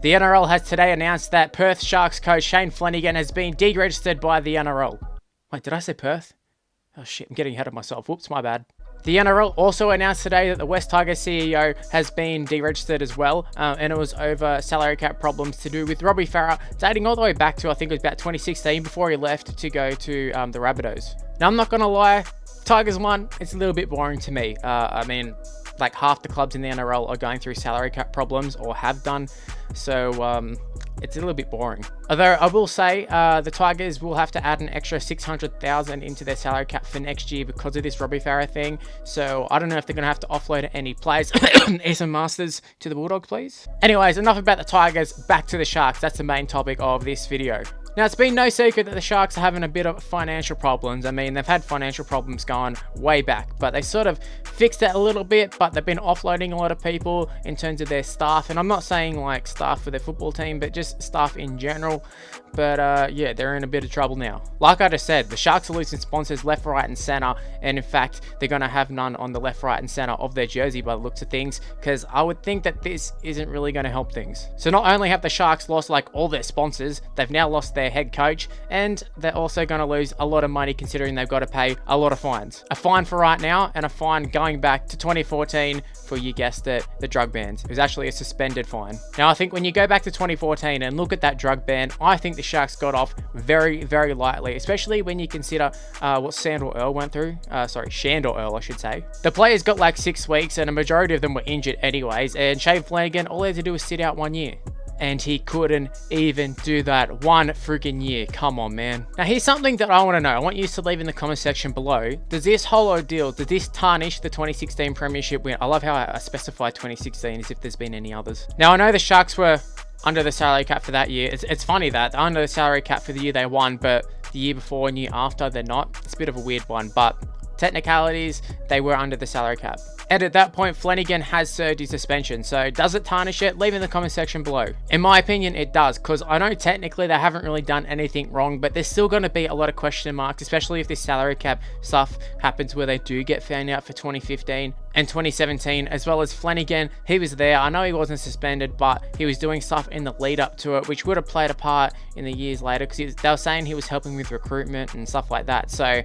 The NRL has today announced that Perth Sharks coach Shane Flanagan has been deregistered by the NRL. Wait, did I say Perth? Oh shit, I'm getting ahead of myself. Whoops, my bad. The NRL also announced today that the West Tigers CEO has been deregistered as well, and it was over salary cap problems to do with Robbie Farah, dating all the way back to, I think it was about 2016, before he left to go to the Rabbitohs. Now, I'm not going to lie, Tigers won. It's a little bit boring to me. I mean, like half the clubs in the NRL are going through salary cap problems or have done, so it's a little bit boring. Although I will say the Tigers will have to add an extra $600,000 into their salary cap for next year because of this Robbie Farah thing. So I don't know if they're going to have to offload any players. Eason Masters to the Bulldogs, please. Anyways, enough about the Tigers. Back to the Sharks. That's the main topic of this video. Now, it's been no secret that the Sharks are having a bit of financial problems. I mean, they've had financial problems going way back, but they sort of fixed it a little bit, but they've been offloading a lot of people in terms of their staff. And I'm not saying like staff for their football team, but just staff in general. But yeah, they're in a bit of trouble now. Like I just said, the Sharks are losing sponsors left, right, and center. And in fact, they're going to have none on the left, right, and center of their jersey by the looks of things, because I would think that this isn't really going to help things. So not only have the Sharks lost like all their sponsors, they've now lost their head coach, and they're also going to lose a lot of money considering they've got to pay a lot of fines. A fine for right now and a fine going back to 2014 for, you guessed it, the drug bans. It was actually a suspended fine. Now, I think when you go back to 2014 and look at that drug ban, I think the Sharks got off very, very lightly, especially when you consider what Sandor Earl went through. Shandor Earl, I should say. The players got like 6 weeks and a majority of them were injured anyways, and Shane Flanagan, all he had to do was sit out 1 year. And he couldn't even do that 1 freaking year. Come on, man. Now, here's something that I want to know. I want you to leave in the comment section below. Does this whole ordeal, does this tarnish the 2016 premiership win? I love how I specified 2016 as if there's been any others. Now, I know the Sharks were under the salary cap for that year. It's funny that they're under the salary cap for the year they won, but the year before and year after, they're not. It's a bit of a weird one, but technicalities, they were under the salary cap. And at that point, Flanagan has served his suspension. So does it tarnish it? Leave in the comment section below. In my opinion, it does, because I know technically they haven't really done anything wrong, but there's still going to be a lot of question marks, especially if this salary cap stuff happens where they do get found out for 2015 and 2017, as well as Flanagan. He was there. I know he wasn't suspended, but he was doing stuff in the lead up to it, which would have played a part in the years later, because they were saying he was helping with recruitment and stuff like that. So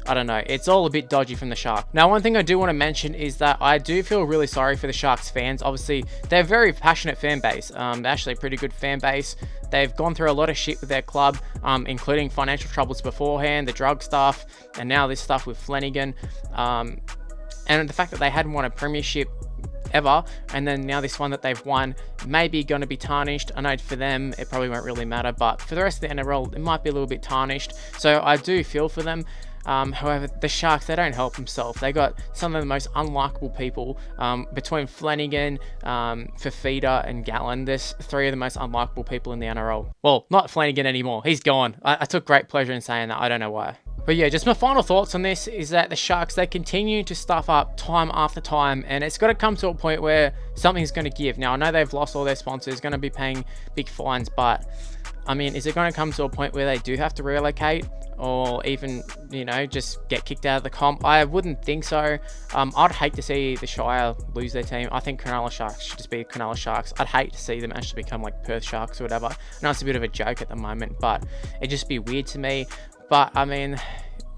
I don't know. It's all a bit dodgy from the Sharks. Now, one thing I do want to mention is that I do feel really sorry for the Sharks fans. Obviously, they're a very passionate fan base. They're actually a pretty good fan base. They've gone through a lot of shit with their club, including financial troubles beforehand, the drug stuff, and now this stuff with Flanagan. And the fact that they hadn't won a premiership ever, and then now this one that they've won may be going to be tarnished. I know for them it probably won't really matter, but for the rest of the NRL it might be a little bit tarnished, so I do feel for them. However, the Sharks, they don't help themselves. They got some of the most unlikable people between Flanagan, Fafita, and Gallen. There's 3 of the most unlikable people in the NRL. Well, not Flanagan anymore. He's gone. I took great pleasure in saying that. I don't know why. But yeah, just my final thoughts on this is that the Sharks, they continue to stuff up time after time, and it's got to come to a point where something's going to give. Now, I know they've lost all their sponsors, going to be paying big fines, but I mean, is it going to come to a point where they do have to relocate, or even, you know, just get kicked out of the comp? I wouldn't think so. I'd hate to see the Shire lose their team. I think Cronulla Sharks should just be Cronulla Sharks. I'd hate to see them actually become like Perth Sharks or whatever. I know it's a bit of a joke at the moment, but it'd just be weird to me. But I mean,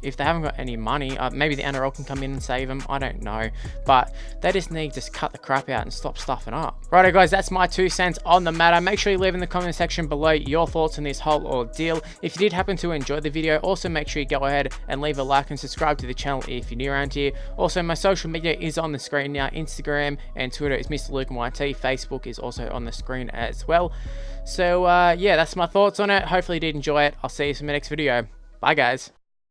if they haven't got any money, maybe the NRL can come in and save them. I don't know, but they just need to cut the crap out and stop stuffing up. Righto guys, that's my 2 cents on the matter. Make sure you leave in the comment section below your thoughts on this whole ordeal. If you did happen to enjoy the video, also make sure you go ahead and leave a like and subscribe to the channel if you're new around here. Also, my social media is on the screen now. Instagram and Twitter is Mr. Luke YT. Facebook is also on the screen as well. So yeah, that's my thoughts on it. Hopefully you did enjoy it. I'll see you in the next video. Bye guys.